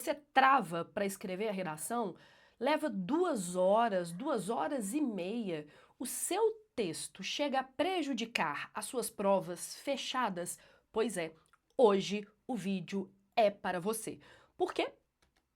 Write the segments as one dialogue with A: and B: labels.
A: Você trava para escrever a redação, leva 2 horas e meia, o seu texto chega a prejudicar as suas provas fechadas? Pois é, hoje o vídeo é para você. Por quê?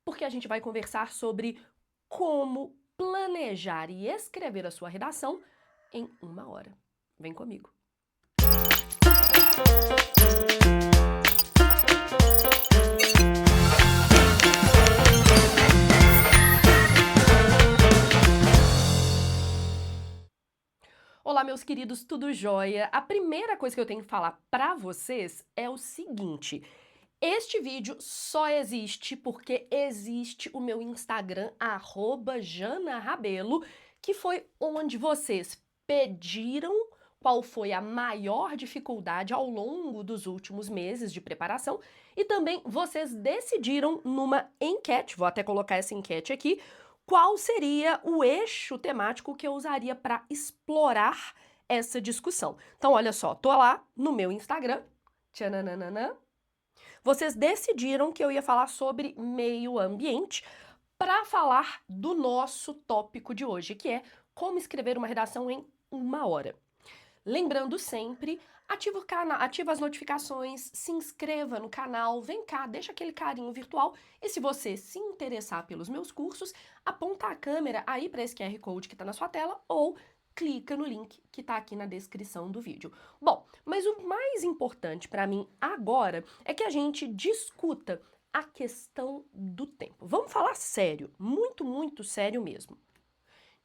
A: Porque a gente vai conversar sobre como planejar e escrever a sua redação em 1 hora. Vem comigo. Olá, meus queridos, tudo jóia? A primeira coisa que eu tenho que falar pra vocês é o seguinte: este vídeo só existe porque existe o meu Instagram, @JanaRabelo, que foi onde vocês pediram qual foi a maior dificuldade ao longo dos últimos meses de preparação e também vocês decidiram numa enquete, vou até colocar essa enquete aqui, qual seria o eixo temático que eu usaria para explorar essa discussão. Então, olha só, tô lá no meu Instagram, tchananana, vocês decidiram que eu ia falar sobre meio ambiente para falar do nosso tópico de hoje, que é como escrever uma redação em 1 hora. Lembrando sempre, ativa as notificações, se inscreva no canal, vem cá, deixa aquele carinho virtual e se você se interessar pelos meus cursos, aponta a câmera aí para esse QR Code que está na sua tela ou clica no link que está aqui na descrição do vídeo. Bom, mas o mais importante para mim agora é que a gente discuta a questão do tempo. Vamos falar sério, muito, muito sério mesmo.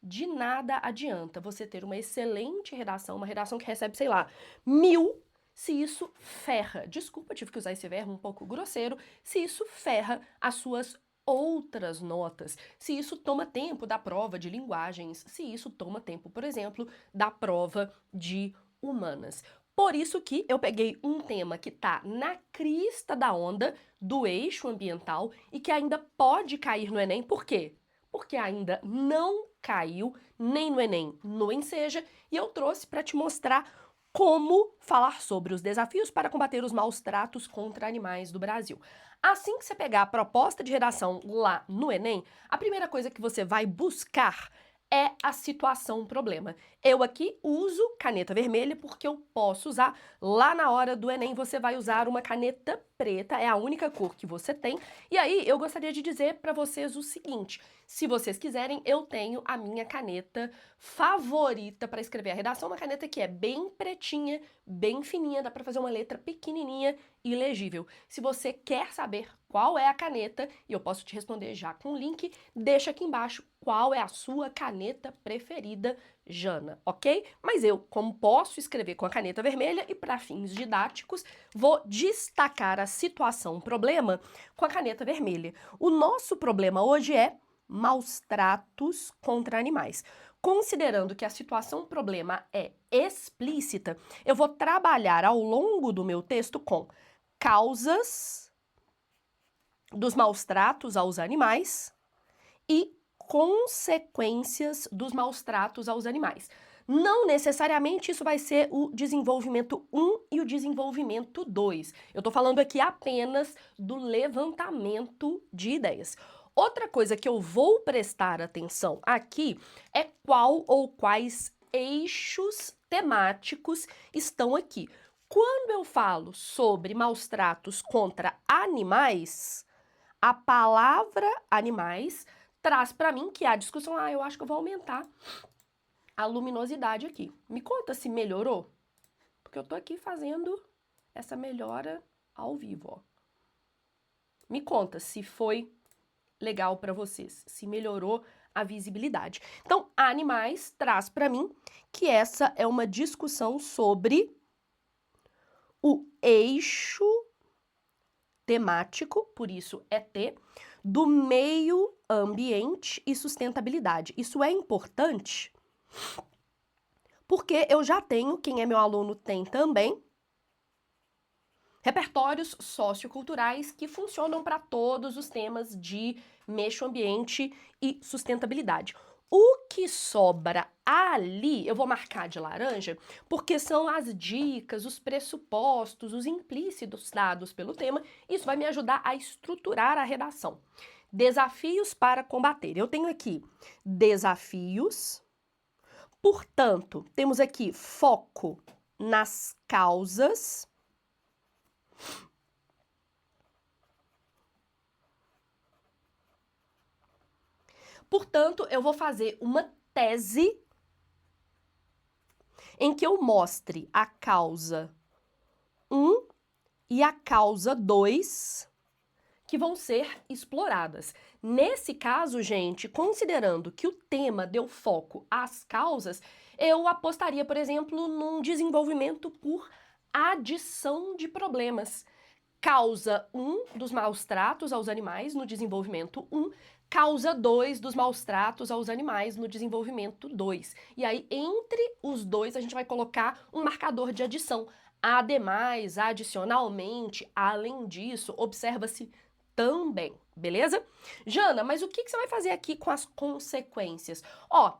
A: De nada adianta você ter uma excelente redação, uma redação que recebe, sei lá, 1000, se isso ferra, desculpa, tive que usar esse verbo um pouco grosseiro, se isso ferra as suas outras notas, se isso toma tempo da prova de linguagens, se isso toma tempo, por exemplo, da prova de humanas. Por isso que eu peguei um tema que tá na crista da onda do eixo ambiental e que ainda pode cair no Enem, por quê? Porque ainda não caiu nem no Enem, no Enseja, e eu trouxe para te mostrar como falar sobre os desafios para combater os maus tratos contra animais do Brasil. Assim que você pegar a proposta de redação lá no Enem, a primeira coisa que você vai buscar é a situação problema. Eu aqui uso caneta vermelha porque eu posso usar. Lá na hora do Enem você vai usar uma caneta preta, é a única cor que você tem. E aí eu gostaria de dizer para vocês o seguinte: se vocês quiserem, eu tenho a minha caneta favorita para escrever a redação, uma caneta que é bem pretinha, bem fininha, dá para fazer uma letra pequenininha e legível. Se você quer saber qual é a caneta, e eu posso te responder já com o link, deixa aqui embaixo qual é a sua caneta preferida, Jana, ok? Mas eu, como posso escrever com a caneta vermelha e para fins didáticos, vou destacar a situação problema com a caneta vermelha. O nosso problema hoje é maus tratos contra animais. Considerando que a situação problema é explícita, eu vou trabalhar ao longo do meu texto com causas dos maus tratos aos animais e consequências dos maus tratos aos animais. Não necessariamente isso vai ser o desenvolvimento 1 e o desenvolvimento 2. Eu tô falando aqui apenas do levantamento de ideias. Outra coisa que eu vou prestar atenção aqui é qual ou quais eixos temáticos estão aqui. Quando eu falo sobre maus tratos contra animais, a palavra animais traz para mim que a discussão, eu acho que eu vou aumentar a luminosidade aqui. Me conta se melhorou, porque eu tô aqui fazendo essa melhora ao vivo, ó. Me conta se foi legal para vocês, se melhorou a visibilidade. Então, animais traz para mim que essa é uma discussão sobre o eixo temático, por isso é T, do meio ambiente e sustentabilidade. Isso é importante porque eu já tenho, quem é meu aluno tem também, repertórios socioculturais que funcionam para todos os temas de meio ambiente e sustentabilidade. O que sobra ali, eu vou marcar de laranja, porque são as dicas, os pressupostos, os implícitos dados pelo tema. Isso vai me ajudar a estruturar a redação. Desafios para combater. Eu tenho aqui desafios, portanto, temos aqui foco nas causas. Portanto, eu vou fazer uma tese em que eu mostre a causa 1 e a causa 2 que vão ser exploradas. Nesse caso, gente, considerando que o tema deu foco às causas, eu apostaria, por exemplo, num desenvolvimento por adição de problemas. Causa 1 dos maus tratos aos animais no desenvolvimento 1, causa 2 dos maus tratos aos animais no desenvolvimento 2. E aí, entre os dois, a gente vai colocar um marcador de adição. Ademais, adicionalmente, além disso, observa-se também, beleza? Jana, mas o que você vai fazer aqui com as consequências? Ó,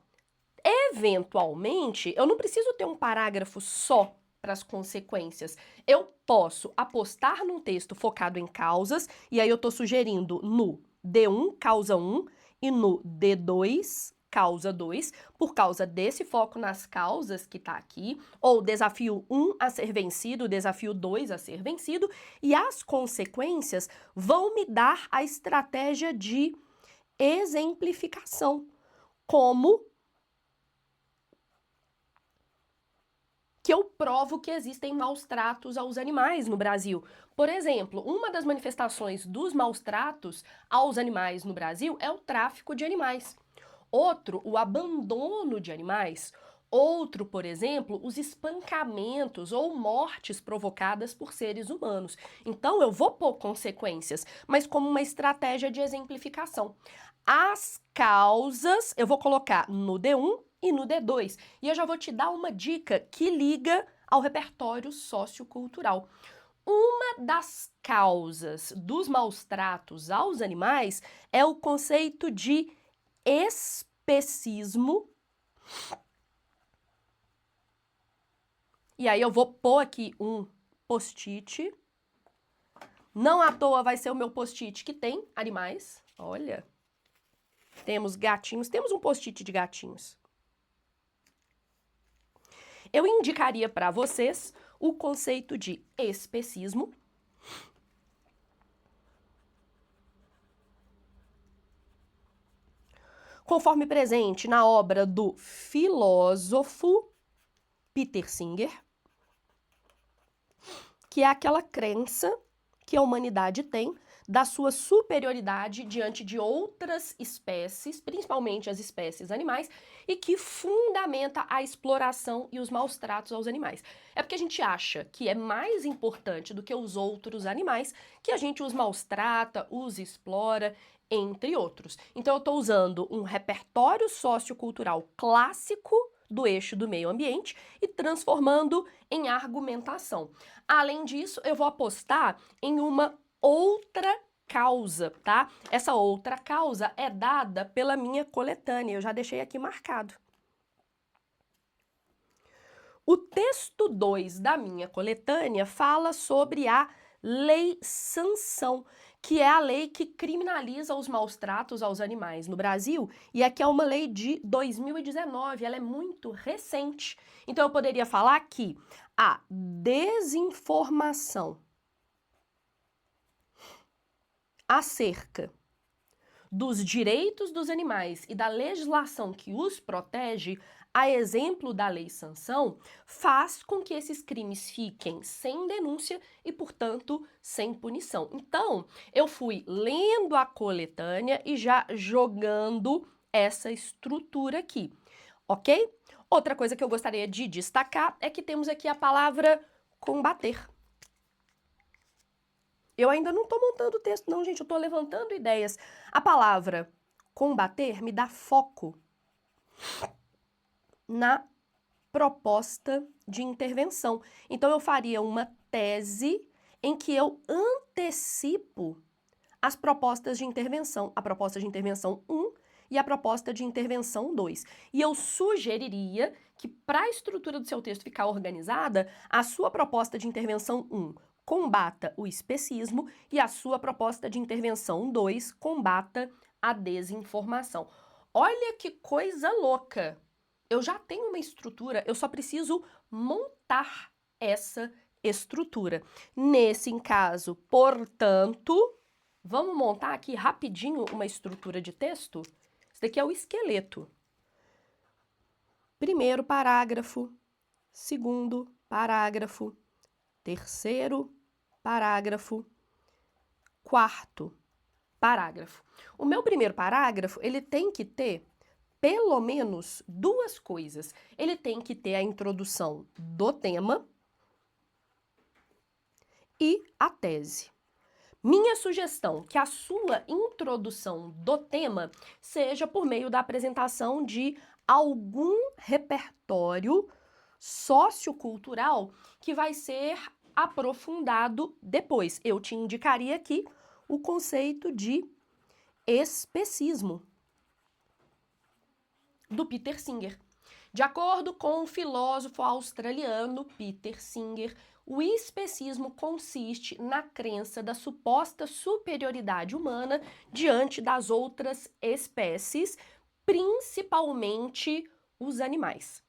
A: eventualmente, eu não preciso ter um parágrafo só para as consequências. Eu posso apostar num texto focado em causas, e aí eu estou sugerindo no D1, causa 1, e no D2, causa 2, por causa desse foco nas causas que está aqui, ou desafio 1 a ser vencido, desafio 2 a ser vencido, e as consequências vão me dar a estratégia de exemplificação, como que eu provo que existem maus tratos aos animais no Brasil. Por exemplo, uma das manifestações dos maus tratos aos animais no Brasil é o tráfico de animais. Outro, o abandono de animais. Outro, por exemplo, os espancamentos ou mortes provocadas por seres humanos. Então, eu vou pôr consequências, mas como uma estratégia de exemplificação. As causas, eu vou colocar no D1 e no D2. E eu já vou te dar uma dica que liga ao repertório sociocultural. Uma das causas dos maus tratos aos animais é o conceito de especismo. E aí eu vou pôr aqui um post-it. Não à toa vai ser o meu post-it que tem animais. Olha, temos gatinhos, temos um post-it de gatinhos. Eu indicaria para vocês o conceito de especismo. Conforme presente na obra do filósofo Peter Singer, que é aquela crença que a humanidade tem da sua superioridade diante de outras espécies, principalmente as espécies animais, e que fundamenta a exploração e os maus tratos aos animais. É porque a gente acha que é mais importante do que os outros animais, que a gente os maltrata, os explora, entre outros. Então eu estou usando um repertório sociocultural clássico do eixo do meio ambiente e transformando em argumentação. Além disso, eu vou apostar em uma outra causa, tá? Essa outra causa é dada pela minha coletânea, eu já deixei aqui marcado. O texto 2 da minha coletânea fala sobre a Lei Sanção, que é a lei que criminaliza os maus tratos aos animais no Brasil, e aqui é uma lei de 2019, ela é muito recente. Então eu poderia falar que a desinformação acerca dos direitos dos animais e da legislação que os protege, a exemplo da Lei Sanção, faz com que esses crimes fiquem sem denúncia e, portanto, sem punição. Então, eu fui lendo a coletânea e já jogando essa estrutura aqui, ok? Outra coisa que eu gostaria de destacar é que temos aqui a palavra combater. Eu ainda não estou montando o texto, não, gente, eu estou levantando ideias. A palavra combater me dá foco na proposta de intervenção. Então, eu faria uma tese em que eu antecipo as propostas de intervenção. A proposta de intervenção 1 e a proposta de intervenção 2. E eu sugeriria que, para a estrutura do seu texto ficar organizada, a sua proposta de intervenção 1 combata o especismo e a sua proposta de intervenção 2 combata a desinformação. Olha que coisa louca! Eu já tenho uma estrutura, eu só preciso montar essa estrutura. Nesse caso, portanto, vamos montar aqui rapidinho uma estrutura de texto? Esse daqui é o esqueleto. Primeiro parágrafo, segundo parágrafo, terceiro parágrafo, quarto parágrafo. O meu primeiro parágrafo, ele tem que ter pelo menos duas coisas. Ele tem que ter a introdução do tema e a tese. Minha sugestão que a sua introdução do tema seja por meio da apresentação de algum repertório sociocultural que vai ser aprofundado depois. Eu te indicaria aqui o conceito de especismo, do Peter Singer. De acordo com o filósofo australiano Peter Singer, o especismo consiste na crença da suposta superioridade humana diante das outras espécies, principalmente os animais.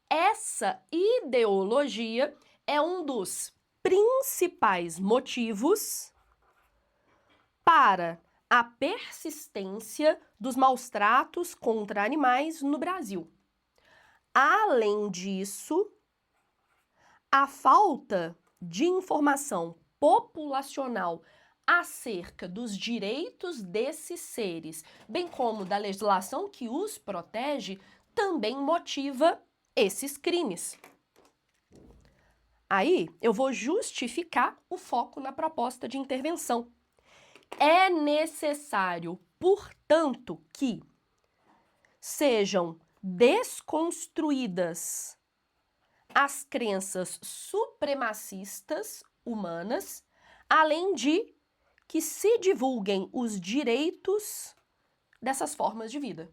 A: Essa ideologia é um dos principais motivos para a persistência dos maus-tratos contra animais no Brasil. Além disso, a falta de informação populacional acerca dos direitos desses seres, bem como da legislação que os protege, também motiva esses crimes. Aí, eu vou justificar o foco na proposta de intervenção. É necessário, portanto, que sejam desconstruídas as crenças supremacistas humanas, além de que se divulguem os direitos dessas formas de vida.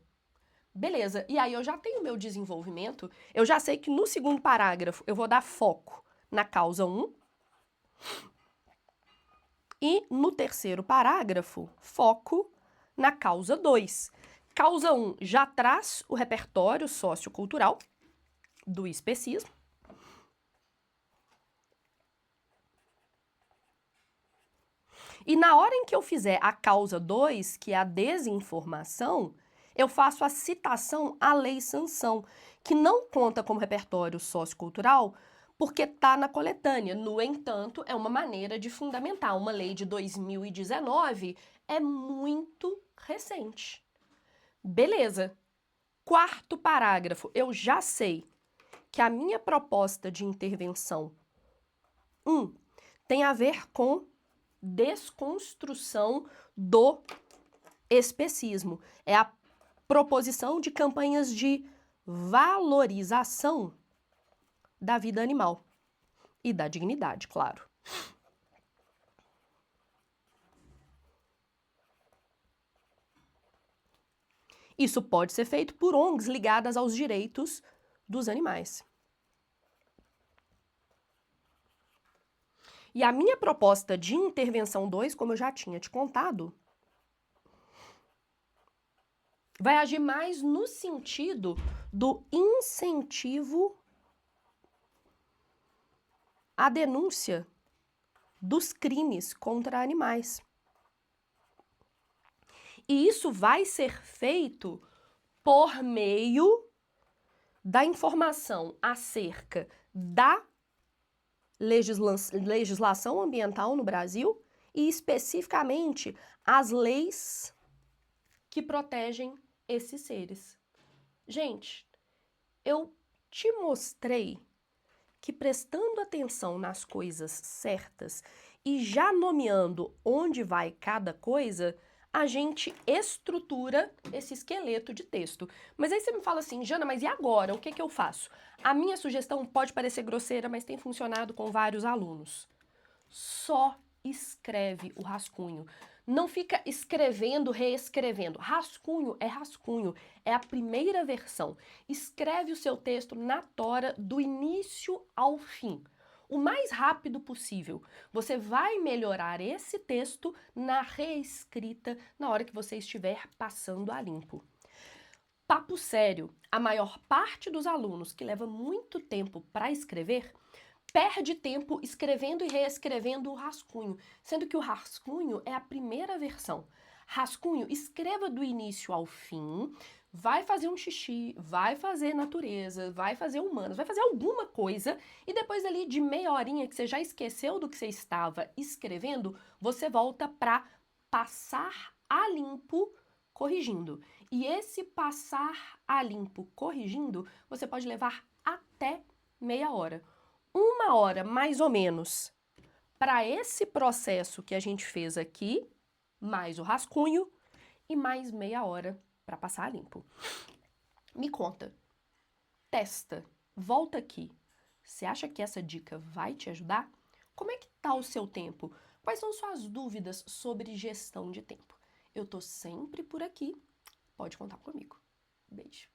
A: Beleza, e aí eu já tenho meu desenvolvimento, eu já sei que no segundo parágrafo eu vou dar foco na causa 1, e no terceiro parágrafo, foco na causa 2. Causa 1 já traz o repertório sociocultural do especismo. E na hora em que eu fizer a causa 2, que é a desinformação, eu faço a citação à Lei Sanção, que não conta como repertório sociocultural, porque está na coletânea. No entanto, é uma maneira de fundamentar. Uma lei de 2019 é muito recente. Beleza. Quarto parágrafo. Eu já sei que a minha proposta de intervenção 1 tem a ver com desconstrução do especismo. É a proposição de campanhas de valorização da vida animal e da dignidade, claro. Isso pode ser feito por ONGs ligadas aos direitos dos animais. E a minha proposta de intervenção 2, como eu já tinha te contado, vai agir mais no sentido do incentivo à denúncia dos crimes contra animais. E isso vai ser feito por meio da informação acerca da legislação ambiental no Brasil e especificamente as leis que protegem esses seres. Gente, eu te mostrei que prestando atenção nas coisas certas e já nomeando onde vai cada coisa, a gente estrutura esse esqueleto de texto. Mas aí você me fala assim, Jana, mas e agora? O que que eu faço? A minha sugestão pode parecer grosseira, mas tem funcionado com vários alunos. Só escreve o rascunho. Não fica escrevendo, reescrevendo. Rascunho, é a primeira versão. Escreve o seu texto na tora, do início ao fim. O mais rápido possível. Você vai melhorar esse texto na reescrita, na hora que você estiver passando a limpo. Papo sério, a maior parte dos alunos que leva muito tempo para escrever perde tempo escrevendo e reescrevendo o rascunho, sendo que o rascunho é a primeira versão. Rascunho, escreva do início ao fim, vai fazer um xixi, vai fazer natureza, vai fazer humanas, vai fazer alguma coisa e depois ali de meia horinha que você já esqueceu do que você estava escrevendo, você volta para passar a limpo corrigindo. E esse passar a limpo corrigindo, você pode levar até meia hora. 1 hora, mais ou menos, para esse processo que a gente fez aqui, mais o rascunho, e mais meia hora para passar a limpo. Me conta, testa, volta aqui. Você acha que essa dica vai te ajudar? Como é que tá o seu tempo? Quais são suas dúvidas sobre gestão de tempo? Eu tô sempre por aqui, pode contar comigo. Beijo.